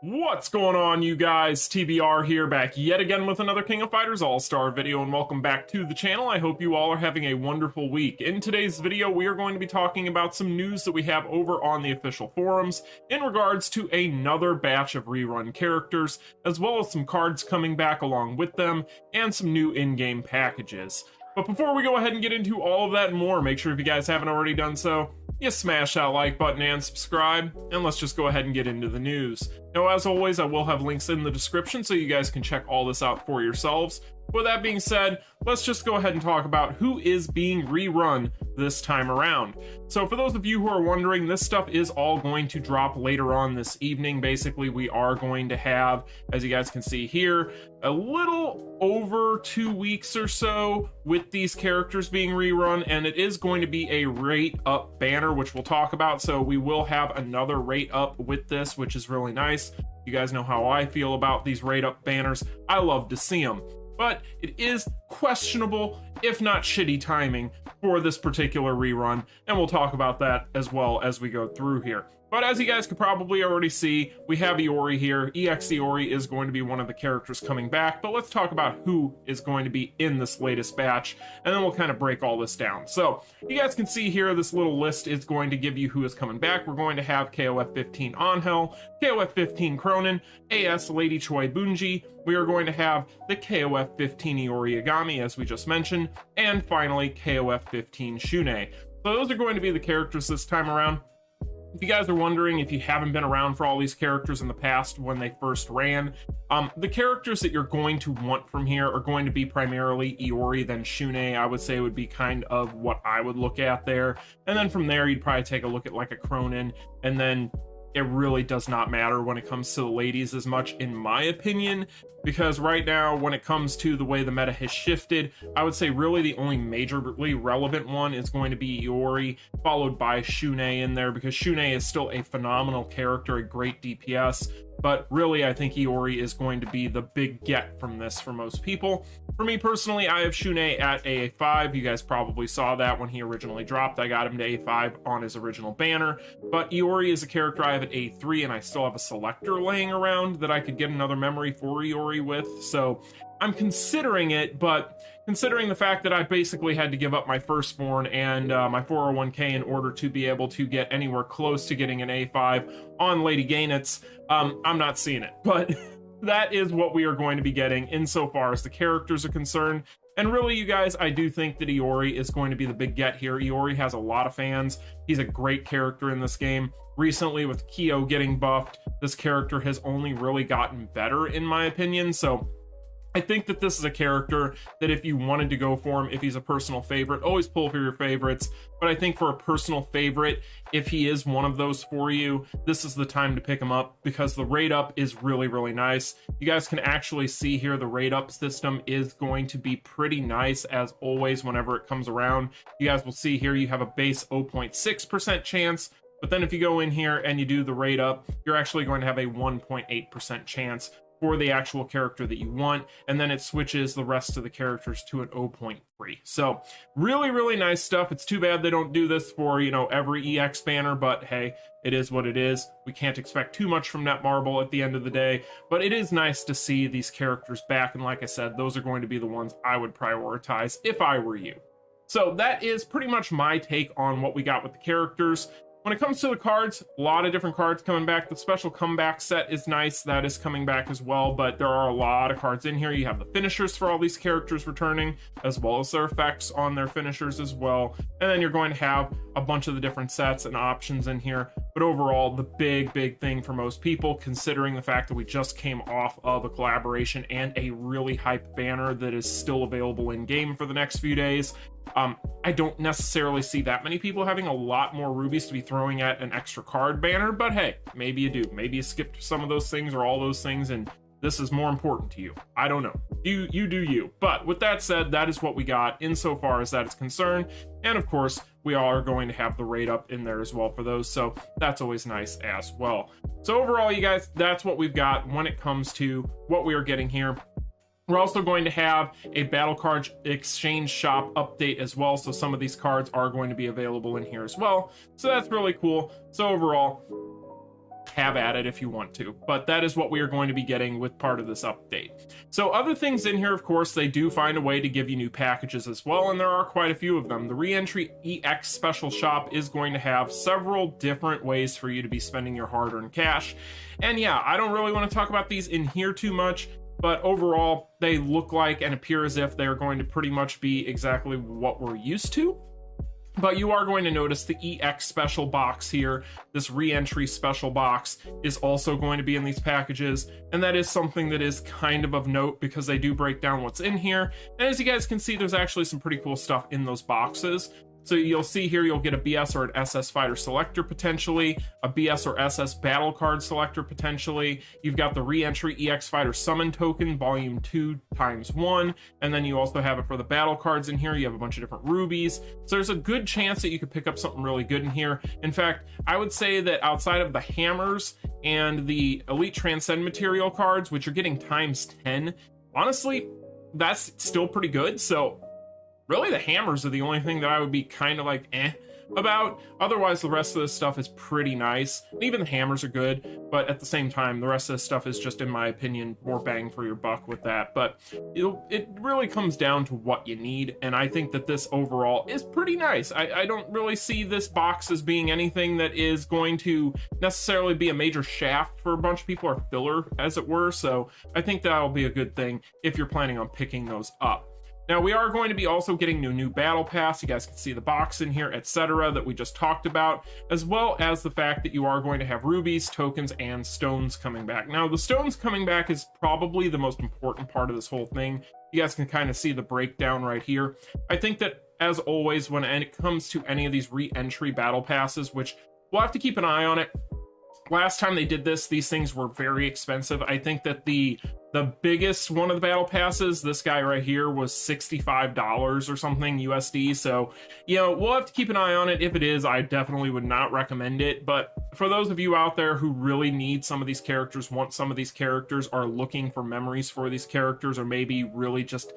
What's going on, you guys? TBR here, back yet again with another King of Fighters All-Star video, and welcome back to the channel. I hope you all are having a wonderful week. In today's video, we are going to be talking about some news that we have over on the official forums in regards to another batch of rerun characters, as well as some cards coming back along with them, and some new in-game packages. But before we go ahead and get into all of that and more, make sure if you guys haven't already done so, you smash that like button and subscribe, and let's just go ahead and get into the news. Now, as always, I will have links in the description so you guys can check all this out for yourselves. With that being said, let's just go ahead and talk about who is being rerun this time around. So for those of you who are wondering, this stuff is all going to drop later on this evening. Basically, we are going to have, as you guys can see here, a little over 2 weeks or so with these characters being rerun, and it is going to be a rate up banner, which we'll talk about. So we will have another rate up with this, which is really nice. You guys know how I feel about these rate up banners. I love to see them. But it is questionable, if not shitty timing for this particular rerun, and we'll talk about that as well as we go through here. But as you guys could probably already see, we have Iori here. EX Iori is going to be one of the characters coming back, but let's talk about who is going to be in this latest batch, and then we'll kind of break all this down. So, you guys can see here, this little list is going to give you who is coming back. We're going to have KOF 15 Angel, KOF 15 Cronin, AS Lady Choi Bunji. We are going to have the KOF 15 Iori Yagami, as we just mentioned, and finally KOF 15 Shunei. So those are going to be the characters this time around. If you guys are wondering, if you haven't been around for all these characters in the past when they first ran, the characters that you're going to want from here are going to be primarily Iori, then Shunei, I would say would be kind of what I would look at there. And then from there, you'd probably take a look at like a Cronin, and then it really does not matter when it comes to the ladies as much, in my opinion, because right now, when it comes to the way the meta has shifted, I would say really the only majorly relevant one is going to be Iori, followed by Shunei in there, because Shunei is still a phenomenal character, a great DPS, but really I think Iori is going to be the big get from this for most people. For me personally, I have Shunei at AA5. You guys probably saw that when he originally dropped. I got him to A5 on his original banner, but Iori is a character I have at A3, and I still have a selector laying around that I could get another memory for Iori with, so I'm considering it, but considering the fact that I basically had to give up my firstborn and my 401k in order to be able to get anywhere close to getting an A5 on Lady Goenitz, I'm not seeing it, but that is what we are going to be getting insofar as the characters are concerned. And really, you guys, I do think that Iori is going to be the big get here. Iori has a lot of fans. He's a great character in this game. Recently, with Kyo getting buffed, this character has only really gotten better, in my opinion. So I think that this is a character that if you wanted to go for him, if he's a personal favorite, always pull for your favorites. But I think for a personal favorite, if he is one of those for you, this is the time to pick him up, because the rate up is really, really nice. You guys can actually see here the rate up system is going to be pretty nice as always whenever it comes around. You guys will see here you have a base 0.6% chance, but then if you go in here and you do the rate up, you're actually going to have a 1.8% chance for the actual character that you want, and then it switches the rest of the characters to an 0.3. So really, really nice stuff. It's too bad they don't do this for, you know, every EX banner, but hey, it is what it is. We can't expect too much from Netmarble at the end of the day, but it is nice to see these characters back, and like I said, those are going to be the ones I would prioritize if I were you. So that is pretty much my take on what we got with the characters. When it comes to the cards, a lot of different cards coming back. The special comeback set is nice. That is coming back as well, but there are a lot of cards in here. You have the finishers for all these characters returning, as well as their effects on their finishers as well. And then you're going to have a bunch of the different sets and options in here. But overall, the big thing for most people, considering the fact that we just came off of a collaboration and a really hype banner that is still available in game for the next few days, I don't necessarily see that many people having a lot more rubies to be throwing at an extra card banner, but hey, maybe you do. Maybe you skipped some of those things or all those things, and this is more important to you. I don't know. You do you. But with that said, that is what we got insofar as that is concerned. And of course, we are going to have the rate up in there as well for those, so that's always nice as well. So overall, you guys, that's what we've got when it comes to what we are getting here. We're also going to have a battle card exchange shop update as well, so some of these cards are going to be available in here as well, so that's really cool. So overall, have at it if you want to, but that is what we are going to be getting with part of this update. So other things in here, of course, they do find a way to give you new packages as well, and there are quite a few of them. The Reentry EX Special Shop is going to have several different ways for you to be spending your hard-earned cash. And yeah, I don't really want to talk about these in here too much, but overall, they look like and appear as if they're going to pretty much be exactly what we're used to. But you are going to notice the EX special box here, this re-entry special box, is also going to be in these packages, and that is something that is kind of note because they do break down what's in here. And as you guys can see, there's actually some pretty cool stuff in those boxes. So you'll see here, you'll get a BS or an SS fighter selector potentially, a BS or SS battle card selector potentially. You've got the re-entry EX fighter summon token, volume 2 × 1, and then you also have it for the battle cards in here. You have a bunch of different rubies. So there's a good chance that you could pick up something really good in here. In fact, I would say that outside of the hammers and the Elite Transcend material cards, which are getting ×10, honestly, that's still pretty good. So really, the hammers are the only thing that I would be kind of like about. Otherwise, the rest of this stuff is pretty nice. Even the hammers are good, but at the same time, the rest of this stuff is just, in my opinion, more bang for your buck with that. But it really comes down to what you need, and I think that this overall is pretty nice. I don't really see this box as being anything that is going to necessarily be a major shaft for a bunch of people, or filler, as it were. So I think that'll be a good thing if you're planning on picking those up. Now, we are going to be also getting a new battle pass. You guys can see the box in here, etc., that we just talked about, as well as the fact that you are going to have rubies, tokens, and stones coming back. Now, the stones coming back is probably the most important part of this whole thing. You guys can kind of see the breakdown right here. I think that, as always, when it comes to any of these re-entry battle passes, which we'll have to keep an eye on it. Last time they did this, these things were very expensive. I think that the biggest one of the battle passes, this guy right here, was $65 or something USD. So, you know, we'll have to keep an eye on it. If it is, I definitely would not recommend it. But for those of you out there who really need some of these characters, want some of these characters, are looking for memories for these characters, or maybe really just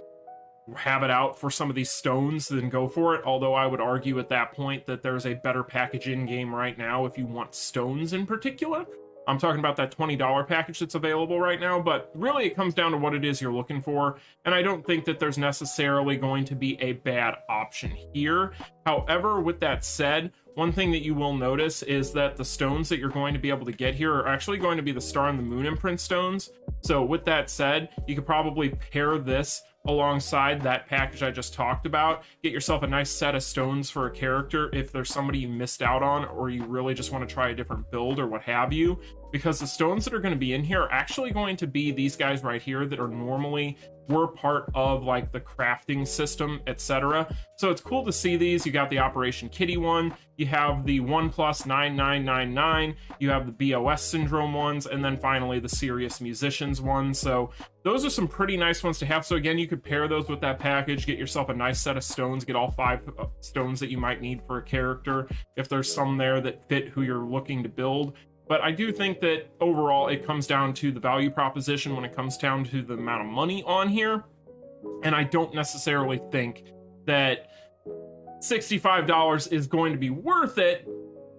have it out for some of these stones, then go for it. Although I would argue at that point that there's a better package in game right now if you want stones in particular. I'm talking about that $20 package that's available right now, but really it comes down to what it is you're looking for, and I don't think that there's necessarily going to be a bad option here. However, with that said, one thing that you will notice is that the stones that you're going to be able to get here are actually going to be the Star and the Moon imprint stones. So with that said, you could probably pair this alongside that package I just talked about. Get yourself a nice set of stones for a character if there's somebody you missed out on, or you really just want to try a different build or what have you, because the stones that are going to be in here are actually going to be these guys right here that are normally were part of like the crafting system, etc. So it's cool to see these. You got the Operation Kitty one, you have the 1+9999, you have the BOS syndrome ones, and then finally the Serious Musicians one. So those are some pretty nice ones to have. So again, you could pair those with that package, get yourself a nice set of stones, get all 5 stones that you might need for a character if there's some there that fit who you're looking to build. But I do think that overall it comes down to the value proposition when it comes down to the amount of money on here. And I don't necessarily think that $65 is going to be worth it.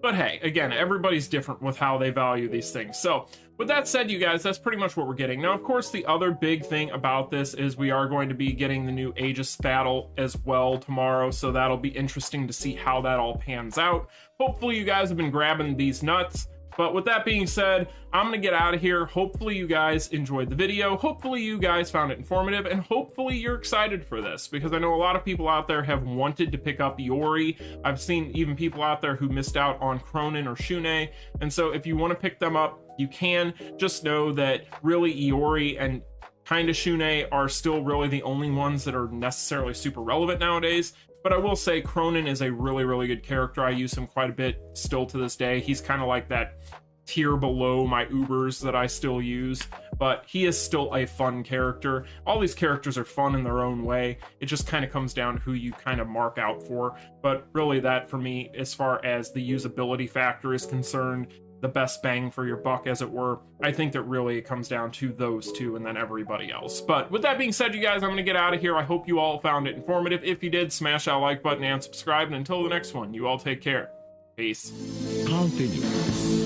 But hey, again, everybody's different with how they value these things. So with that said, you guys, that's pretty much what we're getting. Now, of course, the other big thing about this is we are going to be getting the new Aegis battle as well tomorrow. So that'll be interesting to see how that all pans out. Hopefully you guys have been grabbing these nuts. But with that being said, I'm going to get out of here. Hopefully you guys enjoyed the video. Hopefully you guys found it informative, and hopefully you're excited for this, because I know a lot of people out there have wanted to pick up Iori. I've seen even people out there who missed out on Cronin or Shune. And so if you want to pick them up, you can. Just know that really Iori and kind of Shune are still really the only ones that are necessarily super relevant nowadays. But I will say Cronin is a really, really good character. I use him quite a bit still to this day. He's kind of like that tier below my Ubers that I still use, but he is still a fun character. All these characters are fun in their own way. It just kind of comes down to who you kind of mark out for. But really that for me, as far as the usability factor is concerned, the best bang for your buck, as it were, I think that really it comes down to those two and then everybody else. But with that being said, you guys, I'm going to get out of here. I hope you all found it informative. If you did, smash that like button and subscribe. And until the next one, you all take care. Peace. Continue.